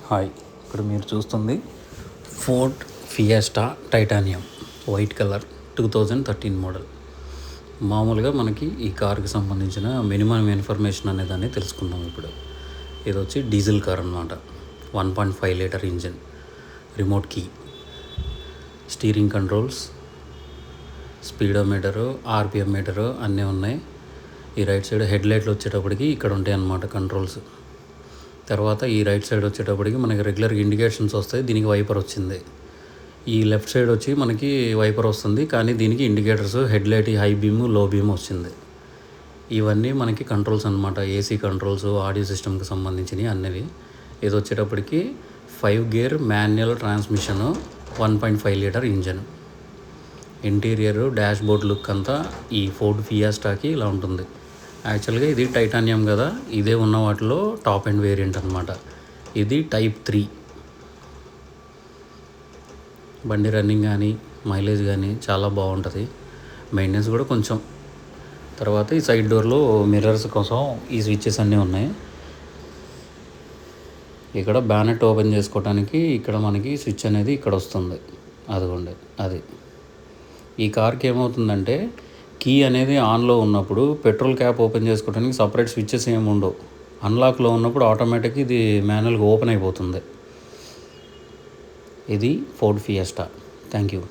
Hi, ఇప్పుడు మీరు చూస్తుంది Ford Fiesta titanium white colour 2013 model. మామూలుగా మనకి ఈ కార్కి సంబంధించిన మినిమం ఇన్ఫర్మేషన్ అనేదాన్ని తెలుసుకుందాం. ఇప్పుడు ఇది వచ్చి డీజిల్ కార్ అన్నమాట. 1.5 litre engine, remote key, steering controls, speedometer, RPM meter అన్నీ ఉన్నాయి. ఈ రైట్ సైడ్ హెడ్ లైట్లు వచ్చేటప్పటికి ఇక్కడ ఉంటాయి అన్నమాట కంట్రోల్స్. తర్వాత ఈ రైట్ సైడ్ వచ్చేటప్పటికి మనకి రెగ్యులర్గా ఇండికేషన్స్ వస్తాయి. దీనికి వైపర్ వచ్చింది. ఈ లెఫ్ట్ సైడ్ వచ్చి మనకి వైపర్ వస్తుంది, కానీ దీనికి indicators, head light, high beam, లో బీమ్ వచ్చింది. ఇవన్నీ మనకి కంట్రోల్స్ అన్నమాట. ఏసీ కంట్రోల్స్, ఆడియో సిస్టమ్కి సంబంధించినవి అన్నవి. ఇది వచ్చేటప్పటికి 5 gear manual transmission, 1.5 litre engine. Interior dash board look అంతా ఈ ఫోర్డ్ ఫియాస్టాకి ఇలా ఉంటుంది. యాక్చువల్గా ఇది టైటానియం కదా, ఇదే ఉన్న వాటిలో టాప్ ఎండ్ వేరియంట్ అనమాట. ఇది టైప్ 3. బండి రన్నింగ్ కానీ మైలేజ్ కానీ చాలా బాగుంటుంది. మెయింటెనెన్స్ కూడా కొంచెం. తర్వాత ఈ సైడ్ డోర్లో మిర్రర్స్ కోసం ఈ స్విచ్చెస్ అన్నీ ఉన్నాయి. ఇక్కడ బ్యానెట్ ఓపెన్ చేసుకోవడానికి ఇక్కడ మనకి స్విచ్ అనేది ఇక్కడ వస్తుంది. అదిగోండి అది. ఈ కార్కి ఏమవుతుందంటే కీ అనేది ఆన్లో ఉన్నప్పుడు పెట్రోల్ క్యాప్ ఓపెన్ చేసుకోవడానికి సపరేట్ స్విచ్చెస్ ఏమి ఉండవు. అన్లాక్లో ఉన్నప్పుడు ఆటోమేటిక్గా ఇది మాన్యువల్గా ఓపెన్ అయిపోతుంది. ఇది ఫోర్డ్ ఫియస్టా. Thank you.